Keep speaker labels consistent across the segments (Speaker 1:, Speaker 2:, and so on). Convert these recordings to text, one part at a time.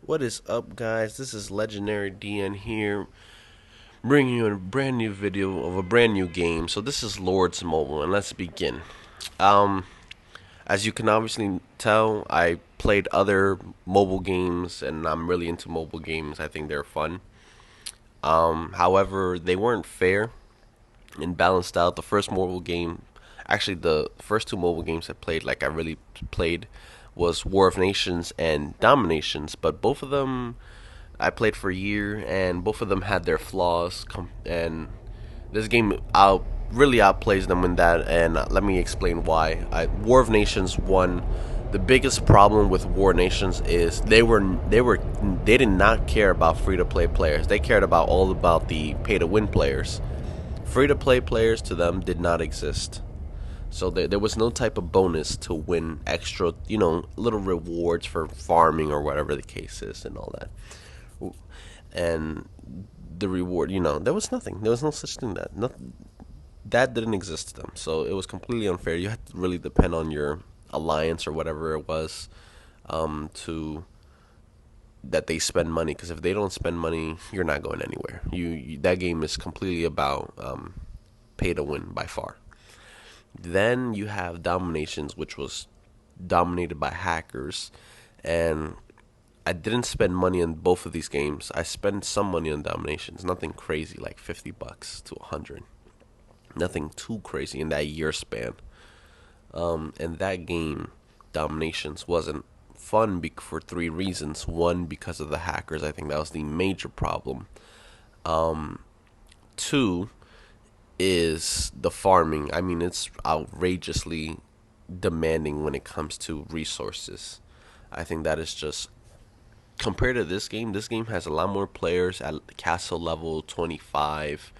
Speaker 1: What is up, guys? This is Legendary DN here, bringing you a brand new video of a brand new game. So this is Lords Mobile, and let's begin. Um, as you can obviously tell, I played other mobile games, and I'm really into mobile games. I think they're fun. However, they weren't fair and balanced out. The first mobile game, actually, the first two mobile games I played, like I really played, was War of Nations and Dominations, but both of them I played for a year, and both of them had their flaws. And this game really outplays them in that. And let me explain why. War of Nations won. The biggest problem with War Nations is they did not care about free to play players. They cared all about the pay to win players. Free to play players to them did not exist. So there was no type of bonus to win extra, little rewards for farming or whatever the case is and all that. And the reward, there was nothing. There was no such thing that didn't exist to them. So it was completely unfair. You had to really depend on your alliance or whatever it was, to that they spend money. Because if they don't spend money, you're not going anywhere. That game is completely about pay to win by far. Then you have Dominations, which was dominated by hackers, and I didn't spend money on both of these games. I spent some money on Dominations, nothing crazy, like $50 to 100. Nothing too crazy in that year span. And that game, Dominations, wasn't fun for three reasons. One, because of the hackers. I think that was the major problem. Two is the farming. I mean, it's outrageously demanding when it comes to resources. I think that is just compared to this game has a lot more players at castle level 25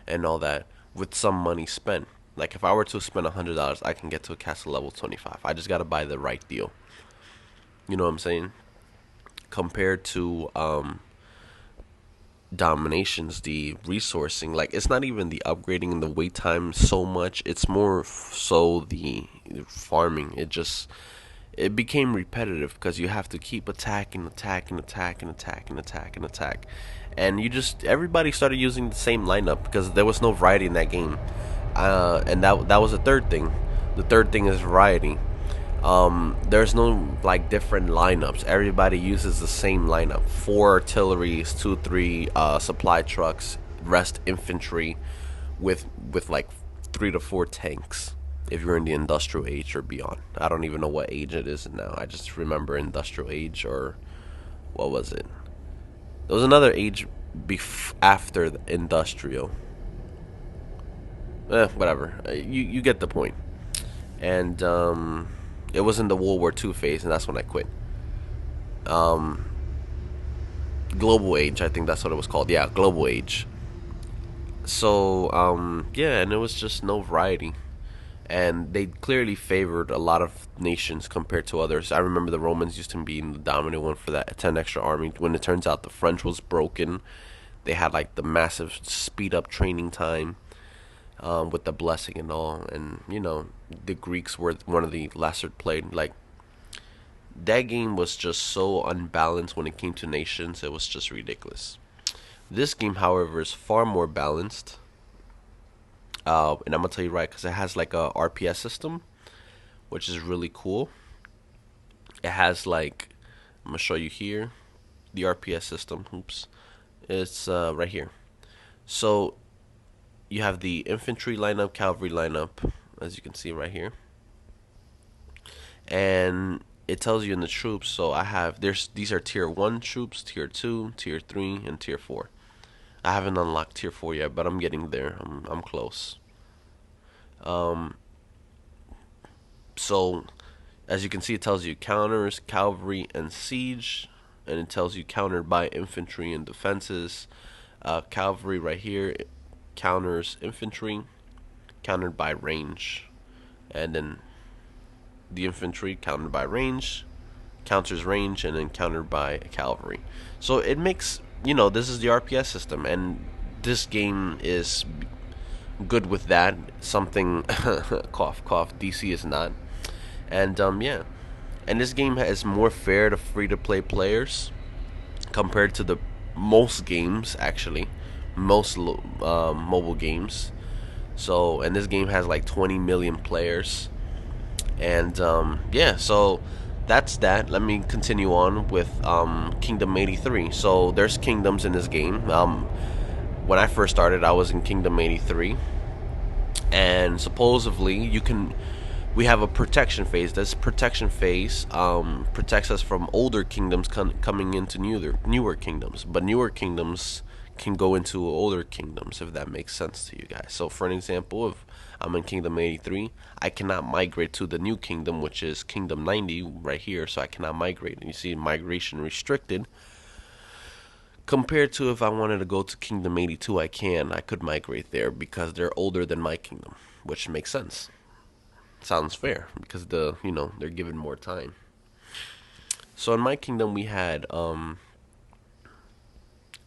Speaker 1: and all that with some money spent. Like if I were to spend $100, I can get to a castle level 25. I just got to buy the right deal. You know what I'm saying? Compared to Dominations, the resourcing, like it's not even the upgrading and the wait time so much. It's more so the farming. It became repetitive because you have to keep attacking, and everybody started using the same lineup because there was no variety in that game, and that was the third thing. The third thing is variety. There's no like different lineups. Everybody uses the same lineup: four artilleries, two, three supply trucks, rest infantry, with like 3 to 4 tanks if you're in the industrial age or beyond. I don't even know what age it is now. I just remember industrial age, or what was it? There was another age after the industrial. Whatever. You get the point. And it was in the World War II phase, and that's when I quit. Um, Global age, I think that's what it was called. Yeah, global age. So yeah, and it was just no variety, and they clearly favored a lot of nations compared to others. I remember the Romans used to be the dominant one for that 10 extra army. When it turns out the French was broken, they had like the massive speed up training time, with the blessing and all. And the Greeks were one of the lesser played. Like that game was just so unbalanced when it came to nations. It was just ridiculous. This game, however, is far more balanced. And I'm gonna tell you right, because it has like a RPS system, which is really cool. It has like, I'm gonna show you here, the RPS system. Oops, it's right here. So you have the infantry lineup, cavalry lineup, as you can see right here, and it tells you in the troops. So I have these are tier 1 troops, tier 2, tier 3, and tier 4. I haven't unlocked tier 4 yet, but I'm getting there. I'm close. Um, so as you can see, it tells you counters, cavalry, and siege, and it tells you countered by infantry and defenses. Cavalry right here counters infantry, countered by range, and then the infantry countered by range, counters range, and then countered by cavalry. So it makes, this is the RPS system, and this game is good with that. Something cough cough DC is not. And yeah, and this game is more fair to free to play players. compared to the most games actually, most mobile games. So, and this game has like 20 million players. And yeah, so that's that. Let me continue on with Kingdom 83. So there's kingdoms in this game. When I first started, I was in Kingdom 83, and supposedly you can. We have a protection phase. This protection phase protects us from older kingdoms coming into newer kingdoms, but newer kingdoms can go into older kingdoms, if that makes sense to you guys. So, for an example, if I'm in Kingdom 83, I cannot migrate to the new kingdom, which is Kingdom 90 right here. So I cannot migrate, and you see migration restricted. Compared to if I wanted to go to Kingdom 82, I could migrate there because they're older than my kingdom, which makes sense. Sounds fair because they're given more time. So in my kingdom we had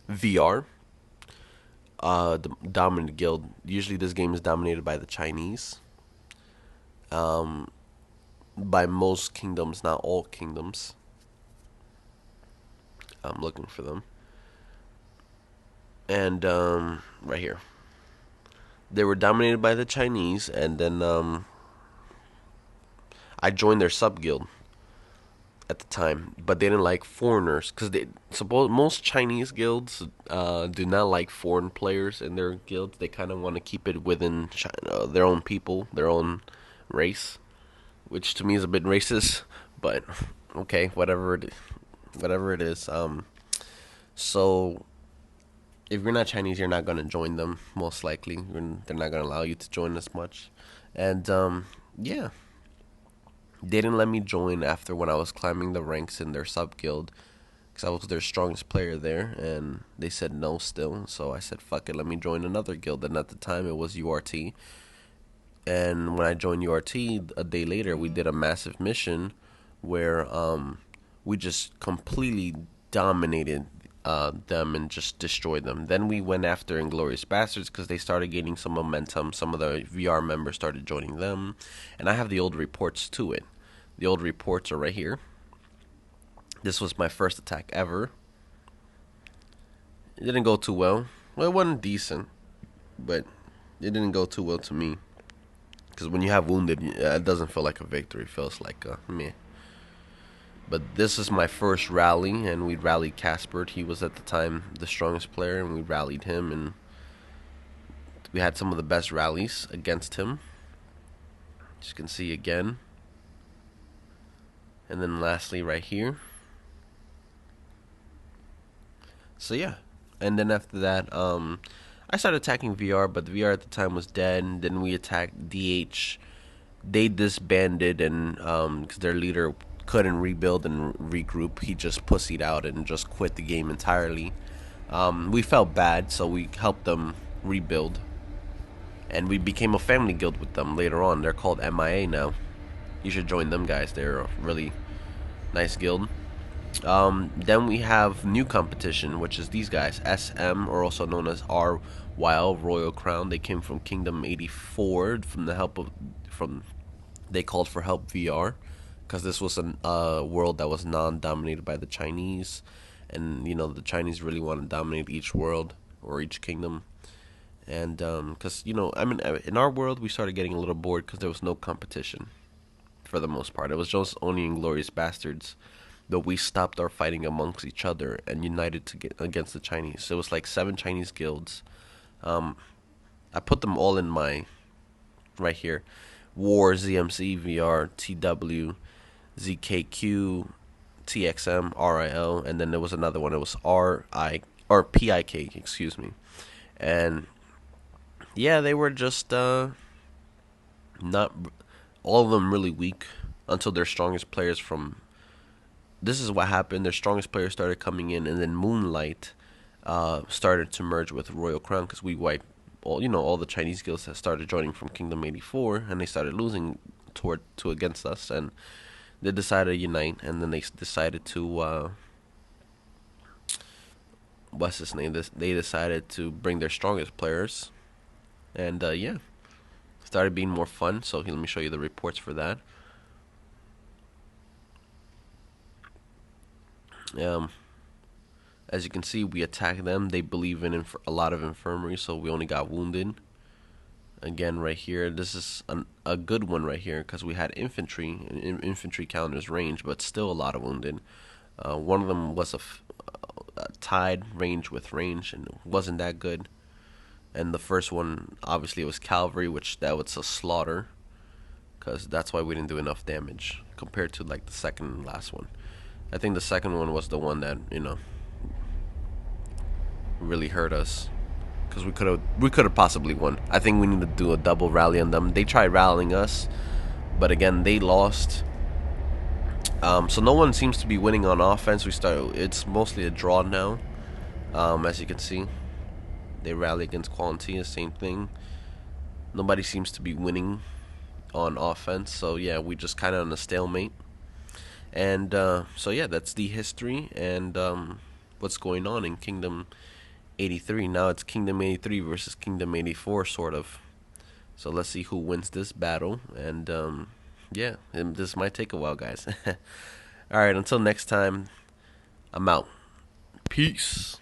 Speaker 1: VR, the dominant guild. Usually this game is dominated by the Chinese. By most kingdoms, not all kingdoms. I'm looking for them. And right here, they were dominated by the Chinese, and then I joined their sub guild at the time, but they didn't like foreigners because they suppose most Chinese guilds do not like foreign players in their guilds. They kind of want to keep it within China, their own people, their own race, which to me is a bit racist. But okay, whatever it is. So if you're not Chinese, you're not gonna join them most likely. They're not gonna allow you to join as much, and yeah. They didn't let me join after when I was climbing the ranks in their sub guild because I was their strongest player there, and they said no still. So I said, fuck it, let me join another guild. And at the time, it was URT. And when I joined URT, a day later, we did a massive mission where we just completely dominated them and just destroyed them. Then we went after Inglorious Bastards because they started gaining some momentum. Some of the VR members started joining them, and I have the old reports to it. The old reports are right here. This was my first attack ever. It didn't go too well. Well, it wasn't decent, but it didn't go too well to me. Because when you have wounded, it doesn't feel like a victory. It feels like a meh. But this is my first rally, and we rallied Casper. He was at the time the strongest player, and we rallied him, and we had some of the best rallies against him. As you can see again. And then lastly right here. So yeah. And then after that, I started attacking VR, but the VR at the time was dead. And then we attacked DH. They disbanded, and because their leader couldn't rebuild and regroup, he just pussied out and just quit the game entirely. We felt bad, so we helped them rebuild, and we became a family guild with them later on. They're called MIA now. You should join them, guys. They're a really nice guild. Then we have new competition, which is these guys, SM, or also known as RYL, Royal Crown. They came from Kingdom 84 from they called for help VR because this was a world that was non-dominated by the Chinese, and the Chinese really want to dominate each world or each kingdom. And because in our world we started getting a little bored because there was no competition for the most part. It was just only Inglorious Bastards. But we stopped our fighting amongst each other and united to get against the Chinese. So it was like 7 Chinese guilds. I put them all in my right here: War, ZMC, VR, TW, ZKQ, TXM, RIL, and then there was another one. It was PIK, excuse me. And yeah, they were just not all of them really weak until their strongest players from. This is what happened. Their strongest players started coming in, and then Moonlight started to merge with Royal Crown because we wiped all the Chinese guilds that started joining from Kingdom 84, and they started losing to against us, and they decided to unite, and then they decided to what's his name? They decided to bring their strongest players, and yeah, started being more fun. So let me show you the reports for that. As you can see, we attack them. They believe in a lot of infirmary, so we only got wounded. Again, right here, this is a good one right here because we had infantry, and infantry counters range, but still a lot of wounded. One of them was a tied range with range, and it wasn't that good. And the first one, obviously, it was cavalry, which that was a slaughter, because that's why we didn't do enough damage compared to like the second and last one. I think the second one was the one that really hurt us because we could have possibly won. I think we need to do a double rally on them. They tried rallying us, but again they lost. So no one seems to be winning on offense. It's mostly a draw now. As you can see, they rally against Quality, same thing. Nobody seems to be winning on offense. So yeah, we just kind of on a stalemate. And so yeah, that's the history and what's going on in Kingdom 83. Now it's Kingdom 83 versus Kingdom 84, sort of. So let's see who wins this battle. And yeah, this might take a while, guys. All right, until next time, I'm out. Peace.